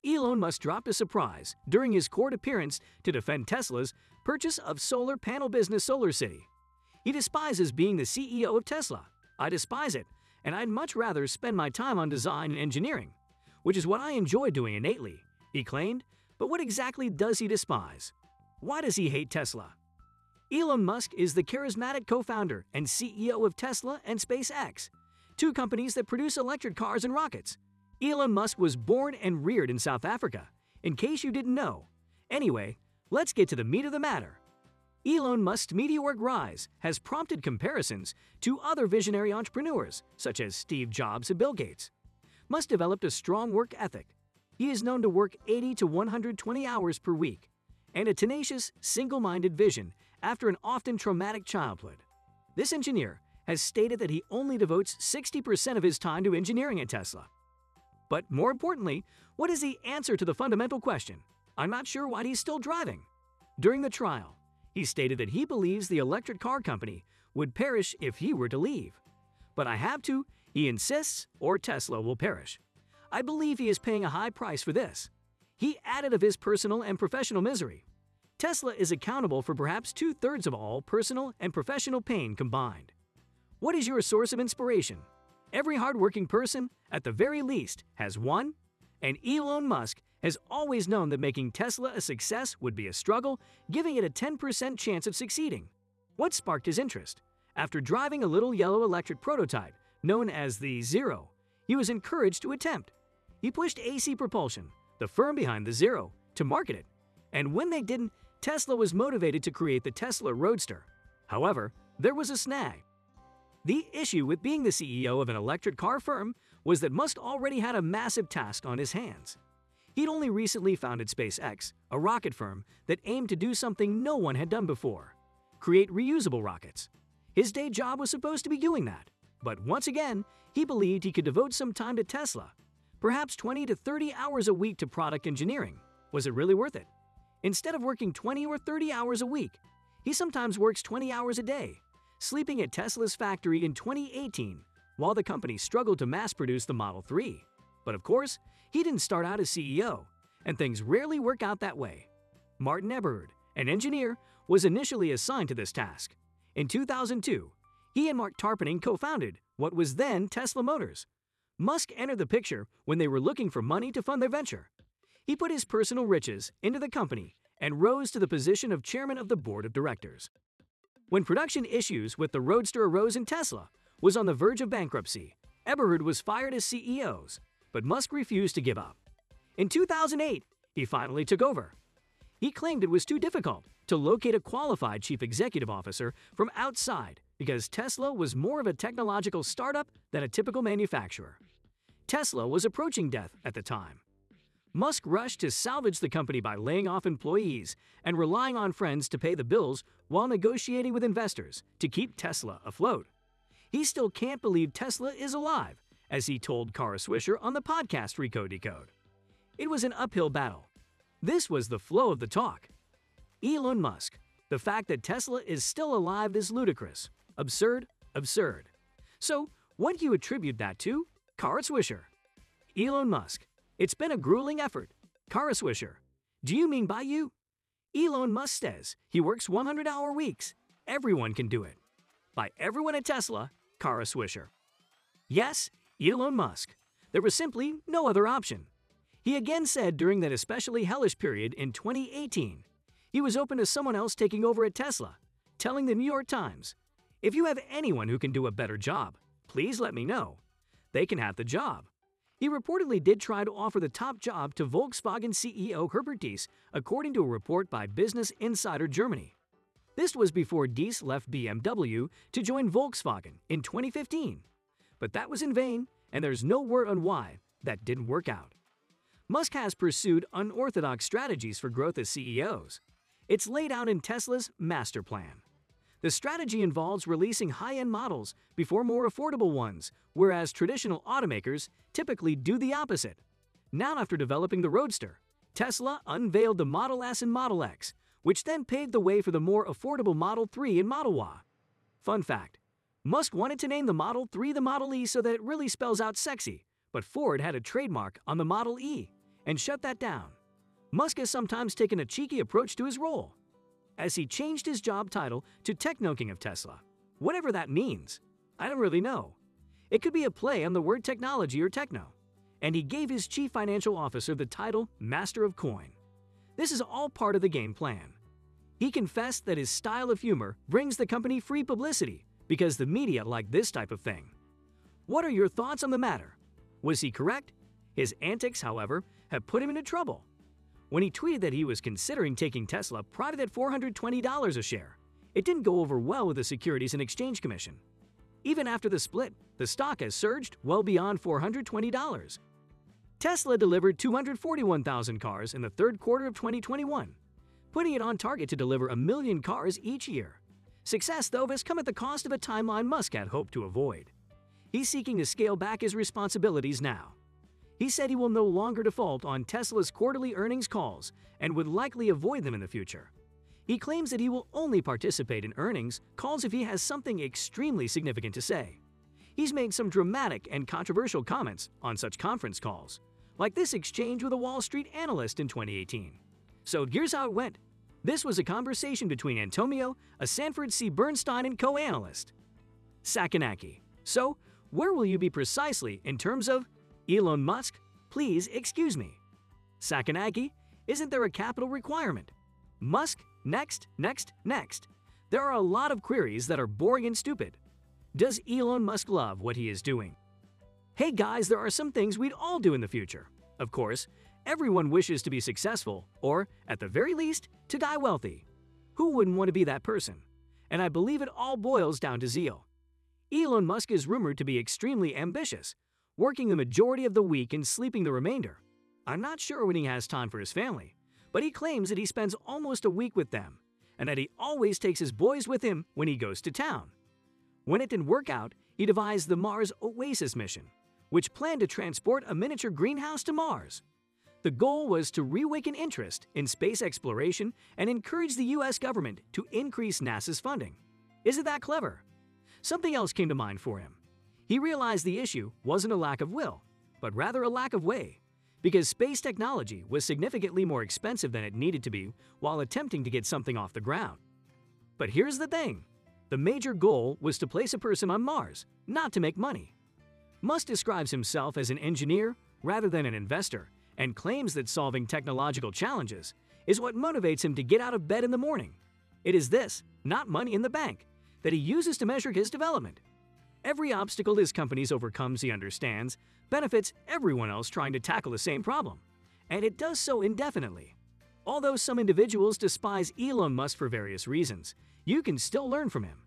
Elon Musk dropped a surprise during his court appearance to defend Tesla's purchase of solar panel business SolarCity. He despises being the CEO of Tesla. I despise it, and I'd much rather spend my time on design and engineering, which is what I enjoy doing innately, he claimed. But what exactly does he despise? Why does he hate Tesla? Elon Musk is the charismatic co-founder and CEO of Tesla and SpaceX, two companies that produce electric cars and rockets. Elon Musk was born and reared in South Africa, in case you didn't know. Anyway, let's get to the meat of the matter. Elon Musk's meteoric rise has prompted comparisons to other visionary entrepreneurs, such as Steve Jobs and Bill Gates. Musk developed a strong work ethic. He is known to work 80 to 120 hours per week, and a tenacious, single-minded vision after an often traumatic childhood. This engineer has stated that he only devotes 60% of his time to engineering at Tesla. But more importantly, what is the answer to the fundamental question? I'm not sure why he's still driving. During the trial, he stated that he believes the electric car company would perish if he were to leave. But I have to, he insists, or Tesla will perish. I believe he is paying a high price for this. He added of his personal and professional misery. Tesla is accountable for perhaps 2/3 of all personal and professional pain combined. What is your source of inspiration? Every hardworking person, at the very least, has one, and Elon Musk has always known that making Tesla a success would be a struggle, giving it a 10% chance of succeeding. What sparked his interest? After driving a little yellow electric prototype, known as the Zero, he was encouraged to attempt. He pushed AC Propulsion, the firm behind the Zero, to market it, and when they didn't, Tesla was motivated to create the Tesla Roadster. However, there was a snag. The issue with being the CEO of an electric car firm was that Musk already had a massive task on his hands. He'd only recently founded SpaceX, a rocket firm that aimed to do something no one had done before: create reusable rockets. His day job was supposed to be doing that, but once again, he believed he could devote some time to Tesla. Perhaps 20 to 30 hours a week to product engineering. Was it really worth it? Instead of working 20 or 30 hours a week, he sometimes works 20 hours a day, sleeping at Tesla's factory in 2018 while the company struggled to mass-produce the Model 3. But of course, he didn't start out as CEO, and things rarely work out that way. Martin Eberhard, an engineer, was initially assigned to this task. In 2002, he and Mark Tarpenning co-founded what was then Tesla Motors. Musk entered the picture when they were looking for money to fund their venture. He put his personal riches into the company and rose to the position of chairman of the board of directors. When production issues with the Roadster arose and Tesla was on the verge of bankruptcy, Eberhard was fired as CEO, but Musk refused to give up. In 2008, he finally took over. He claimed it was too difficult to locate a qualified chief executive officer from outside because Tesla was more of a technological startup than a typical manufacturer. Tesla was approaching death at the time. Musk rushed to salvage the company by laying off employees and relying on friends to pay the bills while negotiating with investors to keep Tesla afloat. He still can't believe Tesla is alive, as he told Kara Swisher on the podcast Recode Decode. It was an uphill battle. This was the flow of the talk. Elon Musk. The fact that Tesla is still alive is ludicrous. Absurd, absurd. So, what do you attribute that to? Kara Swisher. Elon Musk. It's been a grueling effort. Kara Swisher. Do you mean by you? Elon Musk says he works 100-hour weeks. Everyone can do it. By everyone at Tesla, Kara Swisher. Yes, Elon Musk. There was simply no other option. He again said during that especially hellish period in 2018, he was open to someone else taking over at Tesla, telling the New York Times, "If you have anyone who can do a better job, please let me know. They can have the job." He reportedly did try to offer the top job to Volkswagen CEO Herbert Diess, according to a report by Business Insider Germany. This was before Diess left BMW to join Volkswagen in 2015. But that was in vain, and there's no word on why that didn't work out. Musk has pursued unorthodox strategies for growth as CEOs. It's laid out in Tesla's master plan. The strategy involves releasing high-end models before more affordable ones, whereas traditional automakers typically do the opposite. Now, after developing the Roadster, Tesla unveiled the Model S and Model X, which then paved the way for the more affordable Model 3 and Model Y. Fun fact: Musk wanted to name the Model 3 the Model E so that it really spells out sexy, but Ford had a trademark on the Model E, and shut that down. Musk has sometimes taken a cheeky approach to his role, as he changed his job title to Techno-King of Tesla. Whatever that means, I don't really know. It could be a play on the word technology or techno, and he gave his chief financial officer the title Master of Coin. This is all part of the game plan. He confessed that his style of humor brings the company free publicity because the media like this type of thing. What are your thoughts on the matter? Was he correct? His antics, however, have put him into trouble. When he tweeted that he was considering taking Tesla private at $420 a share, it didn't go over well with the Securities and Exchange Commission. Even after the split, the stock has surged well beyond $420. Tesla delivered 241,000 cars in the third quarter of 2021, putting it on target to deliver 1 million cars each year. Success, though, has come at the cost of a timeline Musk had hoped to avoid. He's seeking to scale back his responsibilities now. He said he will no longer default on Tesla's quarterly earnings calls and would likely avoid them in the future. He claims that he will only participate in earnings calls if he has something extremely significant to say. He's made some dramatic and controversial comments on such conference calls, like this exchange with a Wall Street analyst in 2018. So here's how it went. This was a conversation between Antonio, a Sanford C. Bernstein and co-analyst, Sakinaki. So, where will you be precisely in terms of Elon Musk? Please excuse me. Sakinaki, isn't there a capital requirement? Musk, next. There are a lot of queries that are boring and stupid. Does Elon Musk love what he is doing? Hey guys, there are some things we'd all do in the future. Of course, everyone wishes to be successful, or, at the very least, to die wealthy. Who wouldn't want to be that person? And I believe it all boils down to zeal. Elon Musk is rumored to be extremely ambitious, working the majority of the week and sleeping the remainder. I'm not sure when he has time for his family, but he claims that he spends almost a week with them, and that he always takes his boys with him when he goes to town. When it didn't work out, he devised the Mars Oasis mission, which planned to transport a miniature greenhouse to Mars. The goal was to reawaken interest in space exploration and encourage the US government to increase NASA's funding. Isn't that clever? Something else came to mind for him. He realized the issue wasn't a lack of will, but rather a lack of way, because space technology was significantly more expensive than it needed to be while attempting to get something off the ground. But here's the thing. The major goal was to place a person on Mars, not to make money. Musk describes himself as an engineer rather than an investor, and claims that solving technological challenges is what motivates him to get out of bed in the morning. It is this, not money in the bank, that he uses to measure his development. Every obstacle his company overcomes, he understands, benefits everyone else trying to tackle the same problem, and it does so indefinitely. Although some individuals despise Elon Musk for various reasons, you can still learn from him.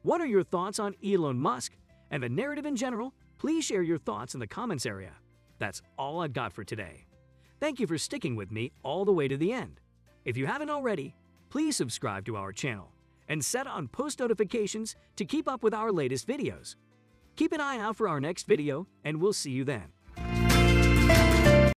What are your thoughts on Elon Musk and the narrative in general? Please share your thoughts in the comments area. That's all I've got for today. Thank you for sticking with me all the way to the end. If you haven't already, please subscribe to our channel and set on post notifications to keep up with our latest videos. Keep an eye out for our next video, and we'll see you then.